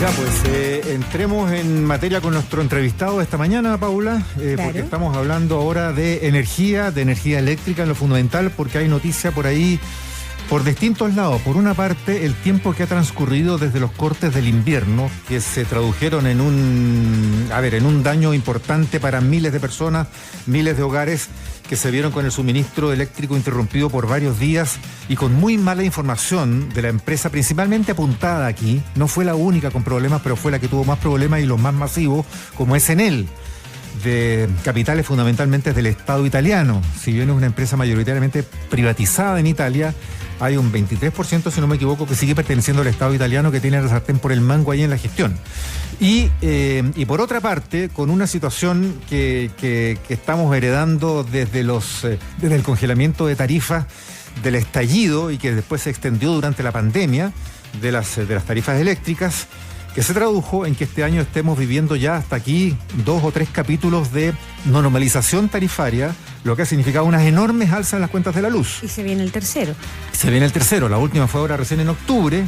Ya, pues entremos en materia con nuestro entrevistado de esta mañana, Paula, Claro. porque estamos hablando ahora de energía eléctrica en lo fundamental, porque hay noticia por ahí por distintos lados. Por una parte, el tiempo que ha transcurrido desde los cortes del invierno, que se tradujeron en un daño importante para miles de personas, miles de hogares, que se vieron con el suministro eléctrico interrumpido por varios días y con muy mala información de la empresa principalmente apuntada aquí. No fue la única con problemas, pero fue la que tuvo más problemas y los más masivos, como es Enel, de capitales fundamentalmente del Estado italiano. Si bien es una empresa mayoritariamente privatizada en Italia, hay un 23%, si no me equivoco, que sigue perteneciendo al Estado italiano, que tiene la sartén por el mango ahí en la gestión. Y por otra parte, con una situación que estamos heredando desde el congelamiento de tarifas del estallido y que después se extendió durante la pandemia de las tarifas eléctricas, que se tradujo en que este año estemos viviendo ya hasta aquí 2 o 3 capítulos de normalización tarifaria, lo que ha significado unas enormes alzas en las cuentas de la luz. Y se viene el tercero. La última fue ahora recién en octubre,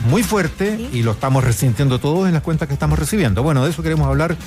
muy fuerte, ¿sí? Y lo estamos resintiendo todos en las cuentas que estamos recibiendo. Bueno, de eso queremos hablar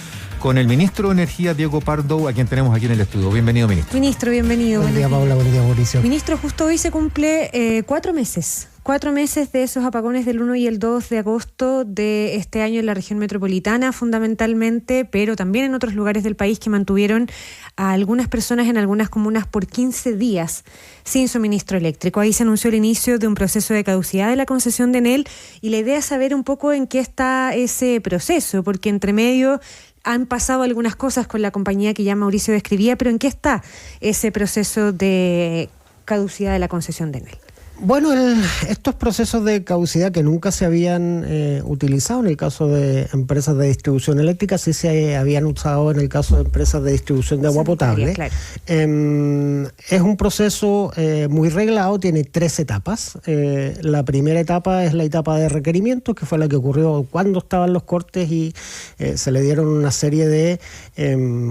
con el ministro de Energía, Diego Pardo, a quien tenemos aquí en el estudio. Bienvenido, ministro. Ministro, bienvenido. Buen día, Paula, buen día, Mauricio. Ministro, justo hoy se cumple 4 meses. 4 meses de esos apagones del 1 y el 2 de agosto de este año en la región metropolitana, fundamentalmente, pero también en otros lugares del país, que mantuvieron a algunas personas en algunas comunas por 15 días sin suministro eléctrico. Ahí se anunció el inicio de un proceso de caducidad de la concesión de Enel, y la idea es saber un poco en qué está ese proceso, porque entre medio han pasado algunas cosas con la compañía que ya Mauricio describía, pero ¿en qué está ese proceso de caducidad de la concesión de Enel? Bueno, estos procesos de caducidad que nunca se habían utilizado en el caso de empresas de distribución eléctrica, sí se habían usado en el caso de empresas de distribución de agua potable. Claro. Es un proceso muy reglado, tiene 3 etapas. La primera etapa es la etapa de requerimientos, que fue la que ocurrió cuando estaban los cortes y se le dieron una serie de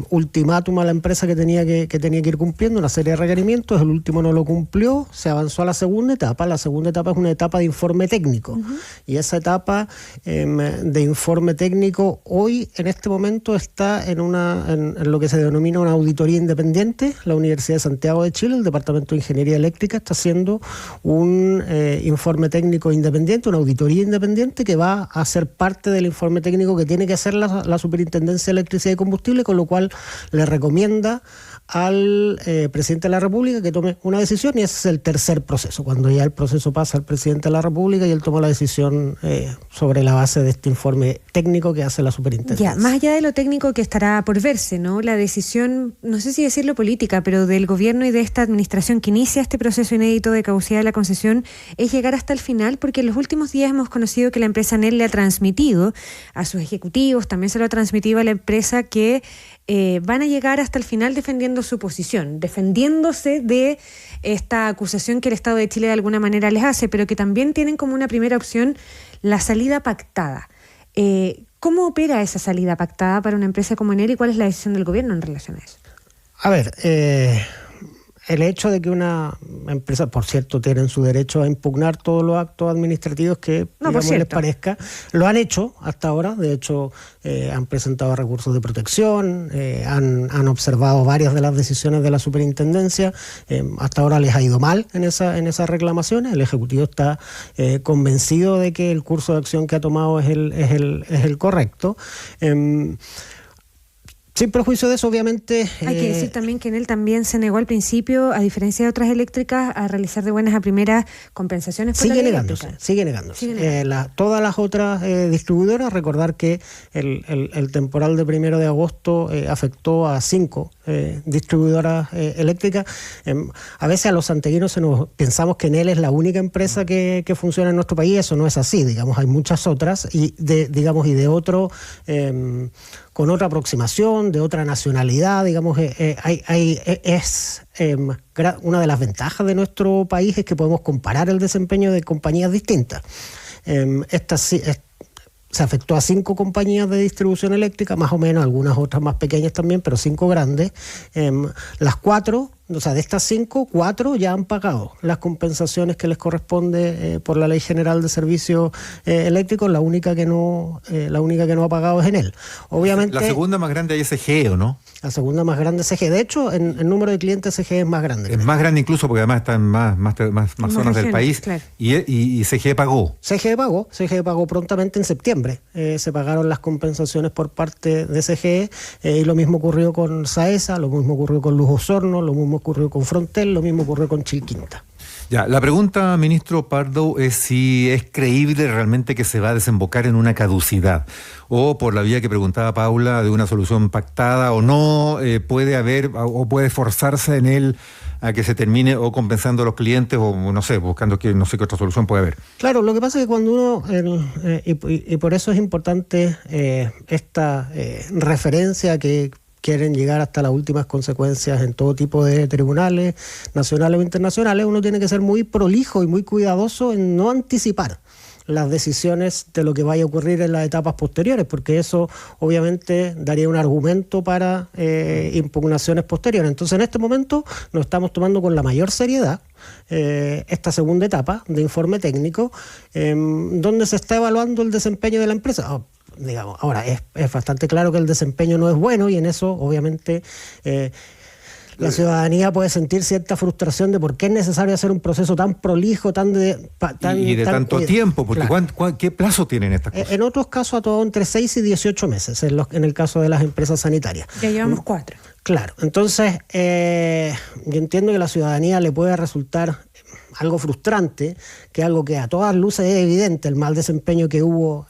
ultimátum a la empresa que tenía que ir cumpliendo, una serie de requerimientos. El último no lo cumplió, se avanzó a la segunda etapa. La segunda etapa es una etapa de informe técnico. Uh-huh. Y esa etapa de informe técnico hoy, en este momento, está en lo que se denomina una auditoría independiente. La Universidad de Santiago de Chile, el Departamento de Ingeniería Eléctrica, está haciendo un informe técnico independiente, una auditoría independiente que va a ser parte del informe técnico que tiene que hacer la Superintendencia de Electricidad y Combustible, con lo cual le recomienda al presidente de la República que tome una decisión, y ese es el tercer proceso, cuando ya el proceso pasa al presidente de la República y él toma la decisión sobre la base de este informe técnico que hace la Superintendencia. Ya, más allá de lo técnico que estará por verse, ¿no? La decisión, no sé si decirlo política, pero del gobierno y de esta administración que inicia este proceso inédito de caducidad de la concesión, es llegar hasta el final, porque en los últimos días hemos conocido que la empresa Enel le ha transmitido a sus ejecutivos, también se lo ha transmitido a la empresa, que van a llegar hasta el final defendiendo su posición, defendiéndose de esta acusación que el Estado de Chile de alguna manera les hace, pero que también tienen como una primera opción la salida pactada. ¿Cómo opera esa salida pactada para una empresa como Enel y cuál es la decisión del gobierno en relación a eso? A ver, el hecho de que una empresa, por cierto, tienen su derecho a impugnar todos los actos administrativos que les parezca, lo han hecho hasta ahora. De hecho, han presentado recursos de protección, han observado varias de las decisiones de la superintendencia. Hasta ahora les ha ido mal en esas reclamaciones. El Ejecutivo está convencido de que el curso de acción que ha tomado es el correcto. Sin perjuicio de eso, obviamente... Hay que decir también que Enel también se negó al principio, a diferencia de otras eléctricas, a realizar de buenas a primeras compensaciones por la ley eléctrica. Sigue negándose. Todas las otras distribuidoras, recordar que el temporal de 1 de agosto afectó a 5 distribuidoras eléctricas. A veces a los santiaguinos pensamos que Enel es la única empresa que funciona en nuestro país. Eso no es así, digamos, hay muchas otras y de otro... con otra aproximación, de otra nacionalidad, digamos, una de las ventajas de nuestro país es que podemos comparar el desempeño de compañías distintas. Se afectó a 5 compañías de distribución eléctrica, más o menos, algunas otras más pequeñas también, pero 5 grandes. Las 4 o sea, de estas 5, 4 ya han pagado las compensaciones que les corresponde por la Ley General de Servicios Eléctricos. La única que no ha pagado es Enel. Obviamente, la segunda más grande es SGE, ¿o no? La segunda más grande es CGE. De hecho, en número de clientes CGE es más grande. Es más grande incluso porque además está en más zonas del país. Claro. Y CGE pagó. CGE pagó prontamente en septiembre. Se pagaron las compensaciones por parte de CGE y lo mismo ocurrió con Saesa, lo mismo ocurrió con Luz Osorno, lo mismo ocurrió con Frontel, lo mismo ocurrió con Chilquinta. Ya, la pregunta, ministro Pardo, es si es creíble realmente que se va a desembocar en una caducidad, o por la vía que preguntaba Paula, de una solución pactada, o no, puede haber, o puede forzarse en él a que se termine o compensando a los clientes, o no sé, buscando que no sé qué otra solución puede haber. Claro, lo que pasa es que cuando uno, y por eso es importante esta referencia que quieren llegar hasta las últimas consecuencias en todo tipo de tribunales, nacionales o internacionales, uno tiene que ser muy prolijo y muy cuidadoso en no anticipar las decisiones de lo que vaya a ocurrir en las etapas posteriores, porque eso obviamente daría un argumento para impugnaciones posteriores. Entonces, en este momento nos estamos tomando con la mayor seriedad esta segunda etapa de informe técnico, donde se está evaluando el desempeño de la empresa. Digamos, ahora es bastante claro que el desempeño no es bueno, y en eso obviamente la ciudadanía puede sentir cierta frustración de por qué es necesario hacer un proceso tan prolijo, de tanto tiempo, porque claro. ¿Qué plazo tienen estas cosas? En otros casos a todo entre 6 y 18 meses, en el caso de las empresas sanitarias. Ya llevamos 4. Claro, entonces yo entiendo que a la ciudadanía le puede resultar algo frustrante, que algo que a todas luces es evidente, el mal desempeño que hubo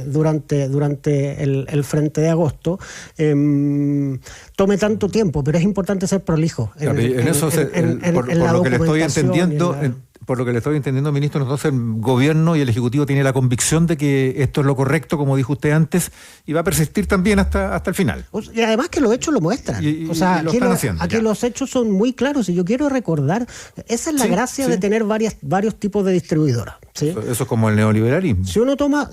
durante el frente de agosto, tome tanto tiempo, pero es importante ser prolijo. Por lo que le estoy entendiendo, ministro, entonces el gobierno y el Ejecutivo tienen la convicción de que esto es lo correcto, como dijo usted antes, y va a persistir también hasta el final. Y además que los hechos lo muestran. Aquí los hechos son muy claros, y yo quiero recordar, esa es la gracia de tener varios tipos de distribuidoras. ¿Sí? Eso es como el neoliberalismo. Si uno toma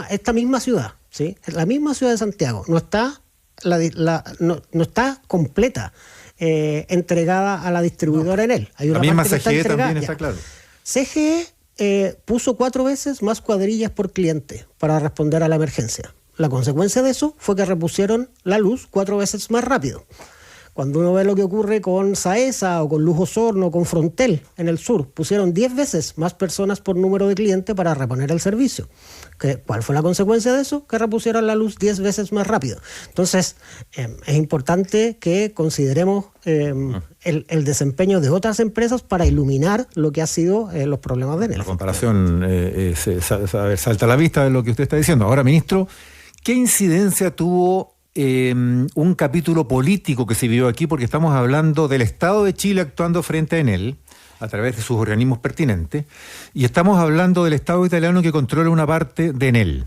esta misma ciudad, ¿sí? La misma ciudad de Santiago, no está completa, entregada a la distribuidora Enel. Hay una la misma parte CGE está también está claro. CGE puso 4 veces más cuadrillas por cliente para responder a la emergencia. La consecuencia de eso fue que repusieron la luz 4 veces más rápido. Cuando uno ve lo que ocurre con Saesa o con Luz Osorno o con Frontel en el sur, pusieron 10 veces más personas por número de cliente para reponer el servicio. ¿Cuál fue la consecuencia de eso? Que repusieron la luz 10 veces más rápido. Entonces, es importante que consideremos el desempeño de otras empresas para iluminar lo que ha sido los problemas de Enel. La comparación salta a la vista de lo que usted está diciendo. Ahora, ministro, ¿qué incidencia tuvo un capítulo político que se vivió aquí? Porque estamos hablando del Estado de Chile actuando frente a Enel a través de sus organismos pertinentes, y estamos hablando del Estado italiano que controla una parte de Enel.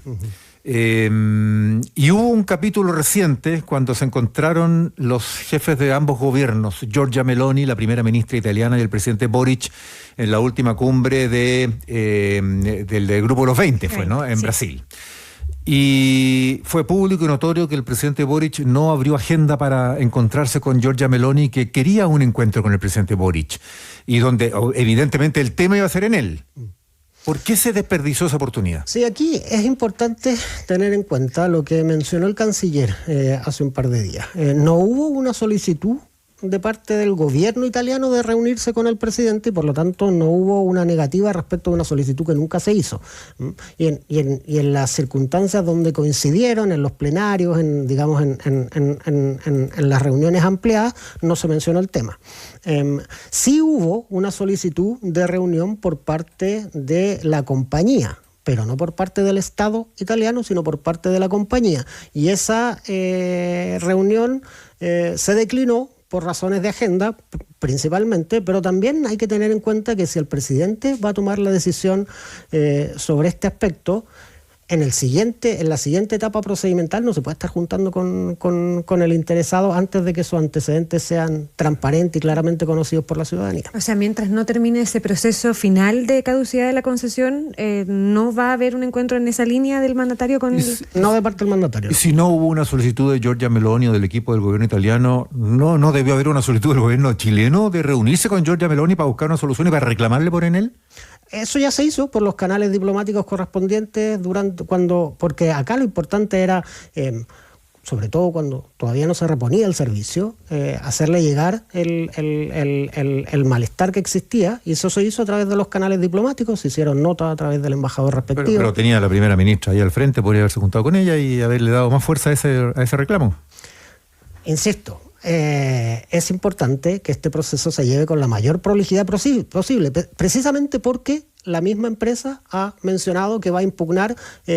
Y hubo un capítulo reciente cuando se encontraron los jefes de ambos gobiernos, Giorgia Meloni, la primera ministra italiana, y el presidente Boric en la última cumbre del Grupo de los 20, fue, ¿no? En Brasil. Y fue público y notorio que el presidente Boric no abrió agenda para encontrarse con Giorgia Meloni, que quería un encuentro con el presidente Boric, y donde evidentemente el tema iba a ser en él. ¿Por qué se desperdició esa oportunidad? Sí, aquí es importante tener en cuenta lo que mencionó el canciller hace un par de días. No hubo una solicitud de parte del gobierno italiano de reunirse con el presidente, y por lo tanto no hubo una negativa respecto a una solicitud que nunca se hizo. Y en las circunstancias donde coincidieron, en los plenarios, en las reuniones ampliadas, no se mencionó el tema. Sí hubo una solicitud de reunión por parte de la compañía, pero no por parte del Estado italiano, sino por parte de la compañía. Y esa reunión se declinó por razones de agenda principalmente, pero también hay que tener en cuenta que si el presidente va a tomar la decisión sobre este aspecto, en la siguiente etapa procedimental no se puede estar juntando con el interesado antes de que sus antecedentes sean transparentes y claramente conocidos por la ciudadanía. O sea, mientras no termine ese proceso final de caducidad de la concesión, ¿no va a haber un encuentro en esa línea del mandatario con No de parte del mandatario. Y si no hubo una solicitud de Giorgia Meloni o del equipo del gobierno italiano, ¿no debió haber una solicitud del gobierno chileno de reunirse con Giorgia Meloni para buscar una solución y para reclamarle por Enel? Eso ya se hizo por los canales diplomáticos correspondientes porque acá lo importante era, sobre todo cuando todavía no se reponía el servicio, hacerle llegar el malestar que existía, y eso se hizo a través de los canales diplomáticos, se hicieron notas a través del embajador respectivo. Pero tenía la primera ministra ahí al frente, podría haberse juntado con ella y haberle dado más fuerza a ese reclamo. Insisto, es importante que este proceso se lleve con la mayor prolijidad posible, precisamente porque la misma empresa ha mencionado que va a impugnar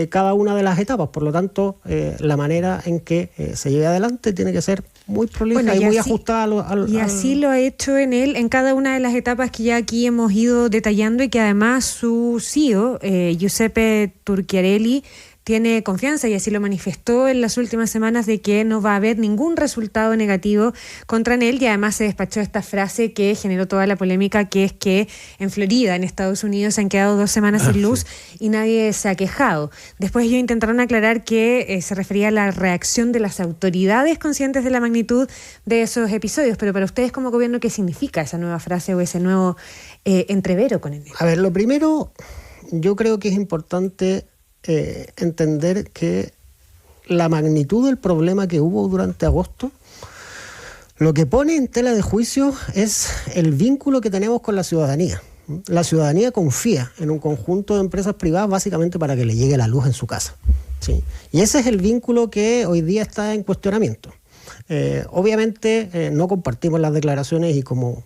cada una de las etapas. Por lo tanto, la manera en que se lleve adelante tiene que ser muy prolija y muy ajustada y así lo ha hecho en cada una de las etapas que ya aquí hemos ido detallando, y que además su CEO, Giuseppe Turchiarelli, tiene confianza, y así lo manifestó en las últimas semanas, de que no va a haber ningún resultado negativo contra Enel. Y además se despachó esta frase que generó toda la polémica, que es que en Florida, en Estados Unidos, se han quedado 2 semanas sin luz y nadie se ha quejado. Después ellos intentaron aclarar que se refería a la reacción de las autoridades conscientes de la magnitud de esos episodios. Pero para ustedes como gobierno, ¿qué significa esa nueva frase o ese nuevo entrevero con Enel? A ver, lo primero, yo creo que es importante entender que la magnitud del problema que hubo durante agosto, lo que pone en tela de juicio es el vínculo que tenemos con la ciudadanía. La ciudadanía confía en un conjunto de empresas privadas básicamente para que le llegue la luz en su casa, ¿sí? Y ese es el vínculo que hoy día está en cuestionamiento. Obviamente no compartimos las declaraciones y, como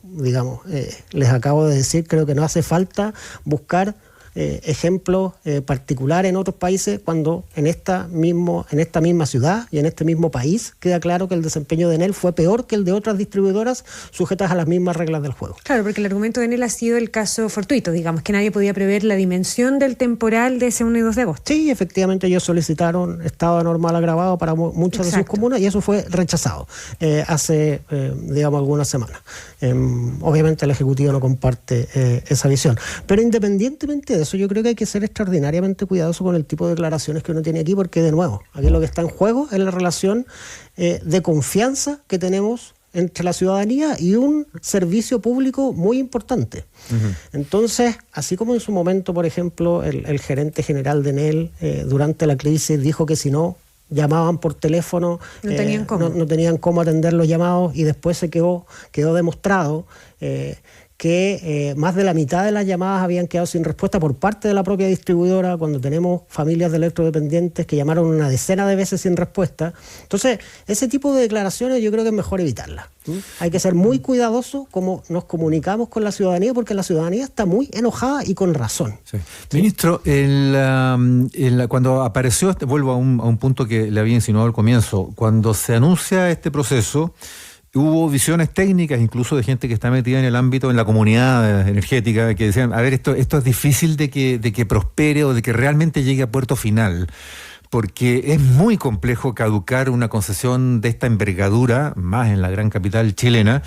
les acabo de decir, creo que no hace falta buscar ejemplos particulares en otros países, cuando en esta misma ciudad y en este mismo país queda claro que el desempeño de Enel fue peor que el de otras distribuidoras sujetas a las mismas reglas del juego. Claro, porque el argumento de Enel ha sido el caso fortuito, digamos, que nadie podía prever la dimensión del temporal de ese 1 y 2 de agosto. Sí, efectivamente ellos solicitaron estado de normal agravado para muchas de sus comunas, y eso fue rechazado hace algunas semanas. Obviamente el Ejecutivo no comparte esa visión, pero independientemente de eso, yo creo que hay que ser extraordinariamente cuidadoso con el tipo de declaraciones que uno tiene aquí, porque, de nuevo, aquí lo que está en juego es la relación de confianza que tenemos entre la ciudadanía y un servicio público muy importante. Entonces, así como en su momento, por ejemplo, el gerente general de Enel durante la crisis dijo que si no llamaban por teléfono, no tenían cómo atender los llamados, y después se quedó demostrado que más de la mitad de las llamadas habían quedado sin respuesta por parte de la propia distribuidora, cuando tenemos familias de electrodependientes que llamaron una decena de veces sin respuesta. Entonces, ese tipo de declaraciones yo creo que es mejor evitarlas. Hay que ser muy cuidadosos como nos comunicamos con la ciudadanía, porque la ciudadanía está muy enojada y con razón. Sí. Ministro, cuando apareció, vuelvo a un punto que le había insinuado al comienzo, cuando se anuncia este proceso, hubo visiones técnicas, incluso de gente que está metida en el ámbito, en la comunidad energética, que decían, a ver, esto es difícil de que prospere o de que realmente llegue a puerto final, porque es muy complejo caducar una concesión de esta envergadura, más en la gran capital chilena,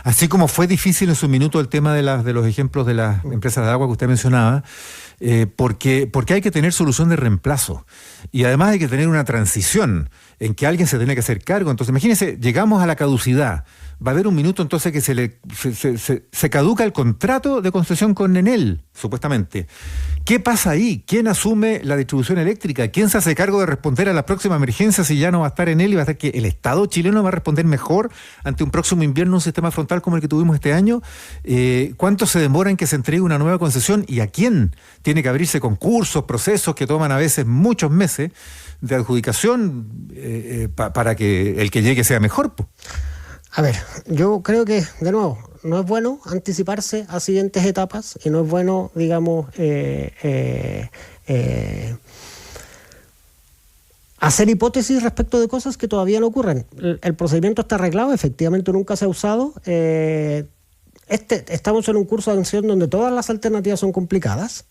así como fue difícil en su minuto el tema de los ejemplos de las empresas de agua que usted mencionaba, porque hay que tener solución de reemplazo, y además hay que tener una transición en que alguien se tiene que hacer cargo. Entonces, imagínense, llegamos a la caducidad, va a haber un minuto entonces que se caduca el contrato de concesión con Enel, supuestamente. ¿Qué pasa ahí? ¿Quién asume la distribución eléctrica? ¿Quién se hace cargo de responder a la próxima emergencia si ya no va a estar Enel y va a estar que el Estado chileno va a responder mejor ante un próximo invierno, un sistema frontal como el que tuvimos este año? ¿Cuánto se demora en que se entregue una nueva concesión y a quién? Tiene que abrirse concursos, procesos que toman a veces muchos meses de adjudicación para que el que llegue sea mejor. A ver, yo creo que, de nuevo, no es bueno anticiparse a siguientes etapas, y no es bueno, hacer hipótesis respecto de cosas que todavía no ocurren. El procedimiento está arreglado, efectivamente nunca se ha usado. Estamos en un curso de acción donde todas las alternativas son complicadas.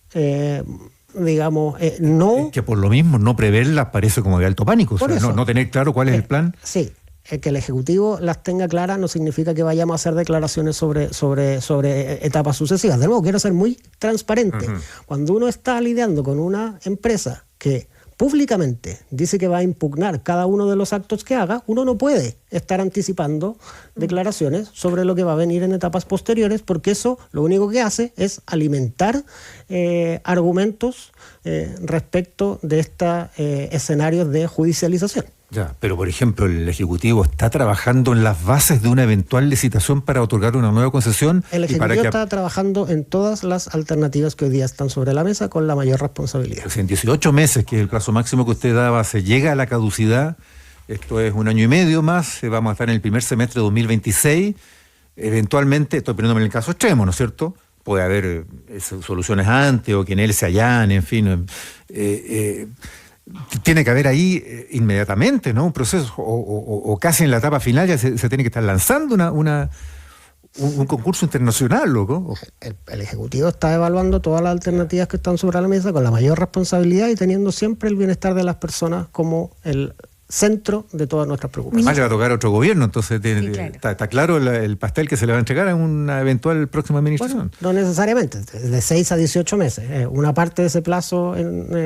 digamos, no... Que por lo mismo no preverlas parece como de alto pánico, o sea, no tener claro cuál es el plan. Sí. Que el Ejecutivo las tenga claras no significa que vayamos a hacer declaraciones sobre etapas sucesivas. De nuevo, quiero ser muy transparente. Cuando uno está lidiando con una empresa que públicamente dice que va a impugnar cada uno de los actos que haga, uno no puede estar anticipando declaraciones sobre lo que va a venir en etapas posteriores, porque eso lo único que hace es alimentar argumentos respecto de estos escenarios de judicialización. Ya, pero por ejemplo, el Ejecutivo está trabajando en las bases de una eventual licitación para otorgar una nueva concesión. El Ejecutivo está trabajando en todas las alternativas que hoy día están sobre la mesa con la mayor responsabilidad. Pues en 18 meses, que es el plazo máximo que usted daba, se llega a la caducidad. Esto es 1 año y medio más, vamos a estar en el primer semestre de 2026. Eventualmente, estoy poniéndome en el caso extremo, ¿no es cierto? Puede haber soluciones antes o que en él se allanen, en fin. Tiene que haber ahí inmediatamente, ¿no? Un proceso, o casi en la etapa final ya se tiene que estar lanzando un concurso internacional, loco. El Ejecutivo está evaluando todas las alternativas que están sobre la mesa con la mayor responsabilidad y teniendo siempre el bienestar de las personas como el centro de todas nuestras preocupaciones. Además le va a tocar a otro gobierno, entonces sí, claro. Está claro el pastel que se le va a entregar en una eventual próxima administración. Bueno, no necesariamente, de 6 a 18 meses. Una parte de ese plazo...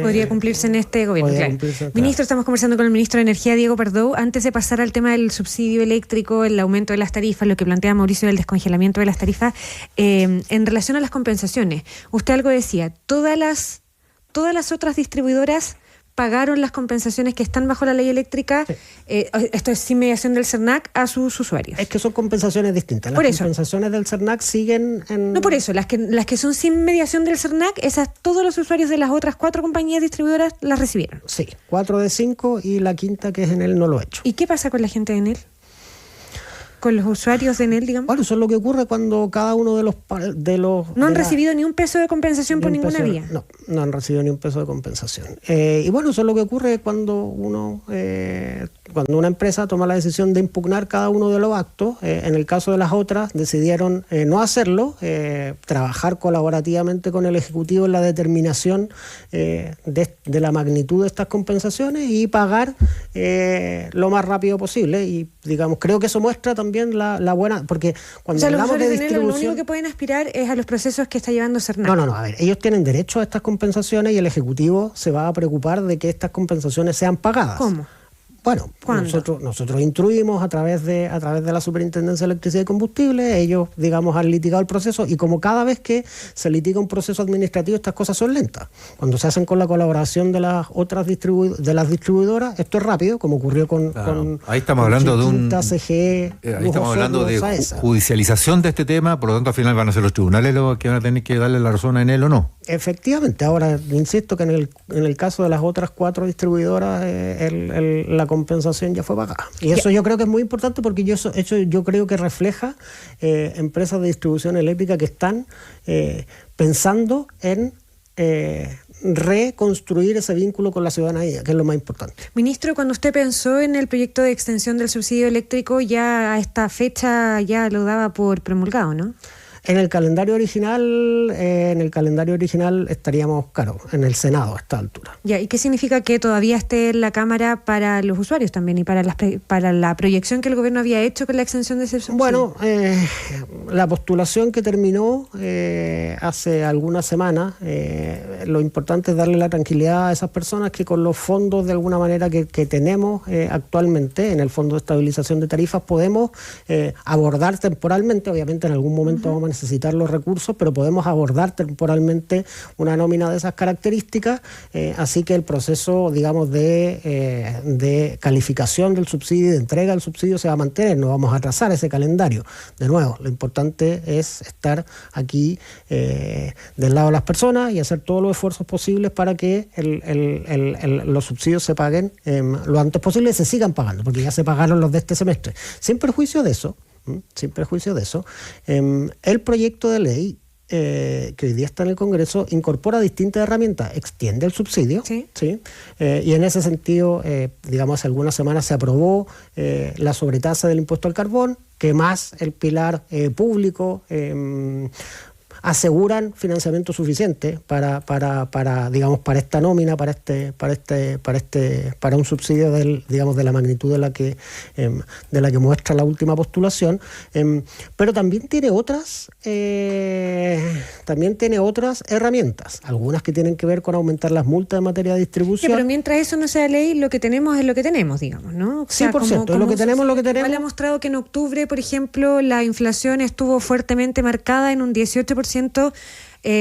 podría cumplirse en este gobierno, claro. Ministro, estamos conversando con el ministro de Energía, Diego Pardo. Antes de pasar al tema del subsidio eléctrico, el aumento de las tarifas, lo que plantea Mauricio del descongelamiento de las tarifas, en relación a las compensaciones, usted algo decía, todas las otras distribuidoras pagaron las compensaciones que están bajo la ley eléctrica, sí. Esto es sin mediación del CERNAC, a sus usuarios. Es que son compensaciones distintas. Las compensaciones del CERNAC siguen en... No, por eso, las que son sin mediación del CERNAC, esas todos los usuarios de las otras 4 compañías distribuidoras las recibieron. Sí, 4 de 5 y la quinta, que es Enel, no lo ha hecho. ¿Y qué pasa con la gente de Enel? ¿Con los usuarios de Enel, digamos? Bueno, eso es lo que ocurre cuando cada uno de los... ¿No han recibido ni un peso de compensación por ninguna vía? No han recibido ni un peso de compensación. Y bueno, eso es lo que ocurre cuando cuando una empresa toma la decisión de impugnar cada uno de los actos. En el caso de las otras, decidieron no hacerlo, trabajar colaborativamente con el Ejecutivo en la determinación de la magnitud de estas compensaciones y pagar lo más rápido posible. Y, digamos, creo que eso muestra también la buena, porque cuando hablamos de distribución... Lo único que pueden aspirar es a los procesos que está llevando CERNAC. No, a ver, ellos tienen derecho a estas compensaciones y el Ejecutivo se va a preocupar de que estas compensaciones sean pagadas. ¿Cómo? Bueno, nosotros instruimos a través de la Superintendencia de Electricidad y Combustible, ellos, digamos, han litigado el proceso y como cada vez que se litiga un proceso administrativo, estas cosas son lentas. Cuando se hacen con la colaboración de las otras distribuidoras, esto es rápido, como ocurrió con ahí estamos hablando Chiquinta, CGE, ahí estamos hablando de judicialización de este tema, por lo tanto al final van a ser los tribunales los que van a tener que darle la razón a Enel o no. Efectivamente, ahora insisto que en el caso de las otras 4 distribuidoras la compensación ya fue pagada. Y eso yo creo que es muy importante porque yo creo que refleja empresas de distribución eléctrica que están pensando en reconstruir ese vínculo con la ciudadanía, que es lo más importante. Ministro, cuando usted pensó en el proyecto de extensión del subsidio eléctrico, ya a esta fecha ya lo daba por promulgado, ¿no? En el calendario original estaríamos, claro, en el Senado a esta altura. Ya, ¿y qué significa que todavía esté en la Cámara para los usuarios también y para la proyección que el gobierno había hecho con la extensión de ese subsidio? Bueno, la postulación que terminó hace algunas semanas, lo importante es darle la tranquilidad a esas personas que con los fondos de alguna manera que tenemos actualmente, en el Fondo de Estabilización de Tarifas, podemos abordar temporalmente, obviamente en algún momento vamos a necesitar los recursos, pero podemos abordar temporalmente una nómina de esas características, así que el proceso, digamos, de calificación del subsidio y de entrega del subsidio se va a mantener, no vamos a atrasar ese calendario. De nuevo, lo importante es estar aquí del lado de las personas y hacer todos los esfuerzos posibles para que los subsidios se paguen lo antes posible y se sigan pagando, porque ya se pagaron los de este semestre. Sin perjuicio de eso, el proyecto de ley que hoy día está en el Congreso incorpora distintas herramientas, extiende el subsidio, ¿sí? Y en ese sentido, digamos, hace algunas semanas se aprobó la sobretasa del impuesto al carbón, que más el pilar público aseguran financiamiento suficiente para digamos, para esta nómina, para un subsidio digamos, de la magnitud de la que muestra la última postulación, pero también tiene otras herramientas, algunas que tienen que ver con aumentar las multas en materia de distribución. Sí, pero mientras eso no sea ley, lo que tenemos es lo que tenemos, digamos, ¿no? O sea, 100%, lo que tenemos, lo que tenemos. Igual ha mostrado que en octubre, por ejemplo, la inflación estuvo fuertemente marcada en un 18%,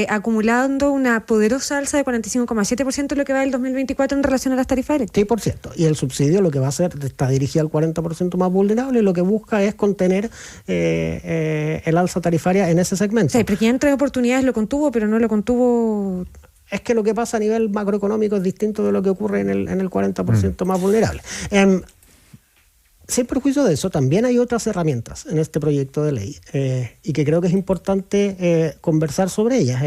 acumulando una poderosa alza de 45,7% en lo que va del 2024 en relación a las tarifas eléctricas. Sí, y el subsidio lo que va a hacer está dirigido al 40% más vulnerable y lo que busca es contener el alza tarifaria en ese segmento. Sí, porque ya en 3 oportunidades lo contuvo, pero no lo contuvo. Es que lo que pasa a nivel macroeconómico es distinto de lo que ocurre en el 40% más vulnerable. Sin perjuicio de eso, también hay otras herramientas en este proyecto de ley y que creo que es importante conversar sobre ellas.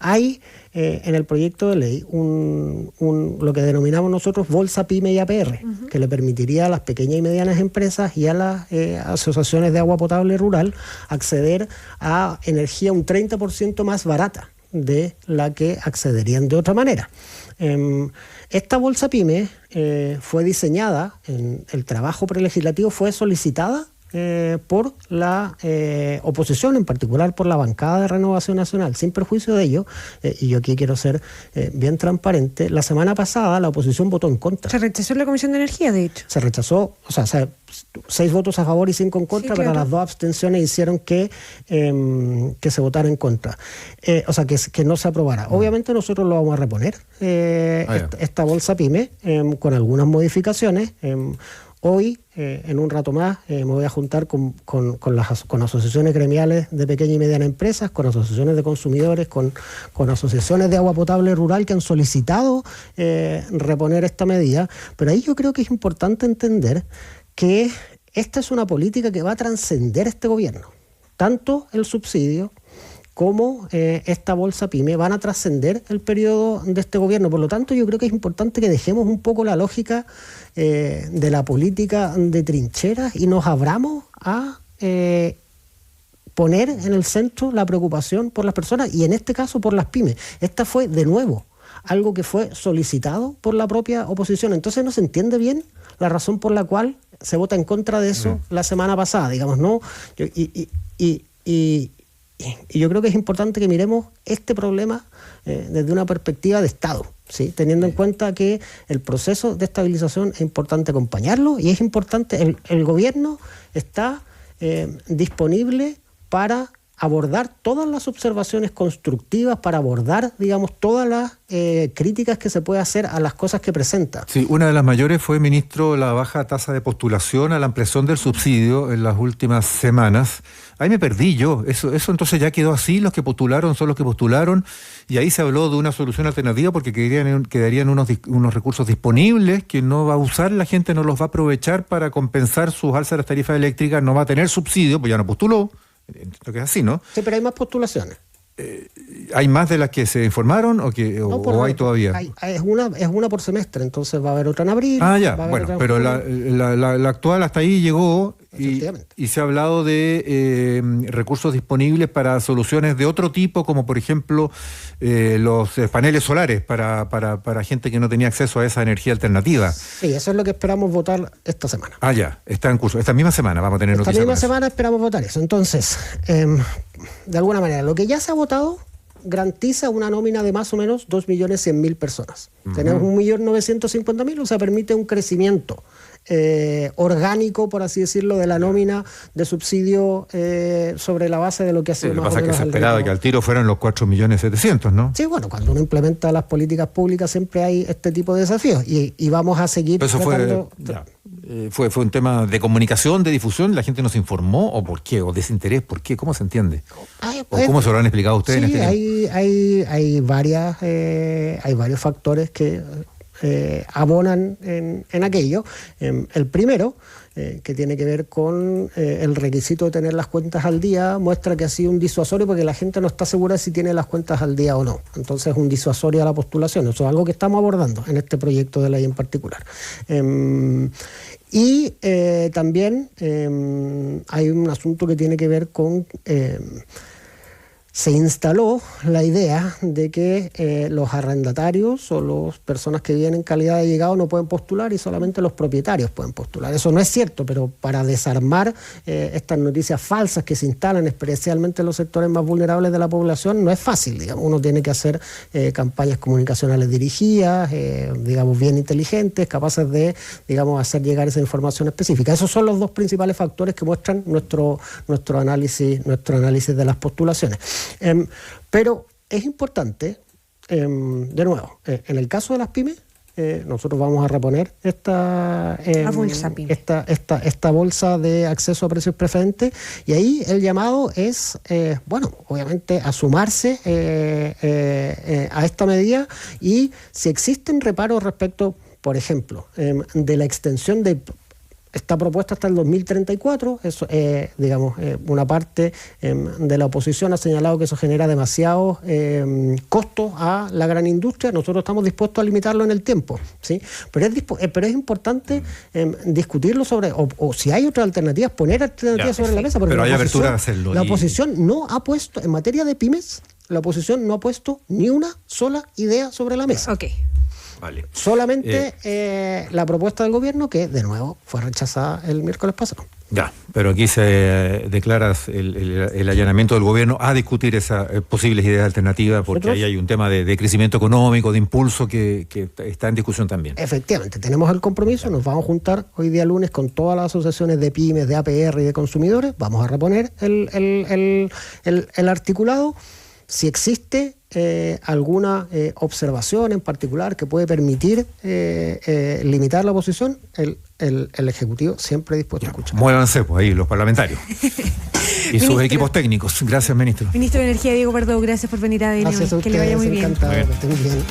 Hay en el proyecto de ley lo que denominamos nosotros Bolsa Pyme y APR, que le permitiría a las pequeñas y medianas empresas y a las asociaciones de agua potable rural acceder a energía un 30% más barata de la que accederían de otra manera. Esta Bolsa Pyme fue diseñada, el trabajo prelegislativo fue solicitada por la oposición, en particular por la bancada de Renovación Nacional. Sin perjuicio de ello, y yo aquí quiero ser bien transparente, la semana pasada la oposición votó en contra. Se rechazó en la Comisión de Energía, de hecho. Se rechazó, 6 votos a favor y 5 en contra, sí, claro. Pero las 2 abstenciones hicieron que se votara en contra. Que no se aprobara. Obviamente nosotros lo vamos a reponer, esta Bolsa Pyme, con algunas modificaciones. Hoy, en un rato más, me voy a juntar con asociaciones gremiales de pequeñas y medianas empresas, con asociaciones de consumidores, con asociaciones de agua potable rural que han solicitado reponer esta medida. Pero ahí yo creo que es importante entender que esta es una política que va a trascender este gobierno. Tanto el subsidio como esta Bolsa Pyme van a trascender el periodo de este gobierno. Por lo tanto, yo creo que es importante que dejemos un poco la lógica de la política de trincheras y nos abramos a poner en el centro la preocupación por las personas y en este caso por las pymes. Esta fue, de nuevo, algo que fue solicitado por la propia oposición. Entonces no se entiende bien la razón por la cual se vota en contra de eso la semana pasada, digamos, ¿no? Y yo creo que es importante que miremos este problema desde una perspectiva de Estado, ¿sí? Teniendo en cuenta que el proceso de estabilización es importante acompañarlo y es importante, el gobierno está disponible para abordar todas las observaciones constructivas, para abordar, digamos, todas las críticas que se puede hacer a las cosas que presenta. Sí, una de las mayores fue, ministro, la baja tasa de postulación a la ampliación del subsidio en las últimas semanas. Ahí me perdí yo. Eso entonces ya quedó así, los que postularon son los que postularon, y ahí se habló de una solución alternativa porque quedarían unos recursos disponibles que no va a usar, la gente no los va a aprovechar para compensar sus alzas de las tarifas eléctricas, no va a tener subsidio, pues ya no postuló. Entiendo que es así, ¿no? Sí, pero hay más postulaciones. ¿Hay más de las que se informaron o hay todavía? Es una por semestre, entonces va a haber otra en abril. Ah, ya, bueno, pero la actual hasta ahí llegó y se ha hablado de recursos disponibles para soluciones de otro tipo, como por ejemplo los paneles solares para gente que no tenía acceso a esa energía alternativa. Sí, eso es lo que esperamos votar esta semana. Ah, ya, está en curso. Esta misma semana vamos a tener noticias. Esta misma semana esperamos votar eso. Entonces, de alguna manera, lo que ya se ha votado garantiza una nómina de más o menos 2.100.000 personas. Tenemos 1.950.000, o sea, permite un crecimiento orgánico, por así decirlo, de la nómina de subsidio sobre la base de lo que ha sido más o menos. Lo que pasa es que se esperaba que al tiro fueran los 4.700.000, ¿no? Sí, bueno, cuando uno implementa las políticas públicas siempre hay este tipo de desafíos y vamos a seguir tratando... ¿Fue un tema de comunicación, de difusión? ¿La gente nos informó? ¿O por qué? ¿O desinterés? ¿Por qué? ¿Cómo se entiende? ¿O cómo se lo han explicado ustedes en este tema? Hay varios factores que abonan en aquello. El primero, que tiene que ver con el requisito de tener las cuentas al día, muestra que ha sido un disuasorio porque la gente no está segura si tiene las cuentas al día o no. Entonces es un disuasorio a la postulación. Eso es algo que estamos abordando en este proyecto de ley en particular. Y también hay un asunto que tiene que ver con se instaló la idea de que los arrendatarios o las personas que vienen en calidad de llegado no pueden postular y solamente los propietarios pueden postular. Eso no es cierto, pero para desarmar estas noticias falsas que se instalan especialmente en los sectores más vulnerables de la población no es fácil, digamos. Uno tiene que hacer campañas comunicacionales dirigidas, digamos, bien inteligentes, capaces de, digamos, hacer llegar esa información específica. Esos son los dos principales factores que muestran nuestro análisis de las postulaciones. Pero es importante, de nuevo, en el caso de las pymes, nosotros vamos a reponer esta bolsa de acceso a precios preferentes, y ahí el llamado es, obviamente a sumarse a esta medida, y si existen reparos respecto, por ejemplo, de la extensión de esta propuesta hasta el 2034, eso, una parte de la oposición ha señalado que eso genera demasiados costos a la gran industria. Nosotros estamos dispuestos a limitarlo en el tiempo, ¿sí? Pero es importante discutirlo sobre, o si hay otras alternativas, poner alternativas sobre la mesa. Pero hay apertura a hacerlo. La oposición no ha puesto, en materia de pymes, la oposición no ha puesto ni una sola idea sobre la mesa. Ok. Vale. Solamente la propuesta del gobierno, que de nuevo fue rechazada el miércoles pasado. Ya, pero aquí se declara el allanamiento del gobierno a discutir esas posibles ideas alternativas, porque ahí hay un tema de crecimiento económico, de impulso que está en discusión también. Efectivamente, tenemos el compromiso, nos vamos a juntar hoy día lunes con todas las asociaciones de pymes, de APR y de consumidores, vamos a reponer el articulado. Si existe alguna observación en particular que puede permitir limitar la oposición, el Ejecutivo siempre dispuesto a escuchar. Muévanse pues ahí los parlamentarios y sus equipos técnicos. Gracias, ministro. Ministro de Energía, Diego Pardo, gracias por venir a venir. Gracias a ustedes, que le vaya muy bien. Encantado, que estén bien.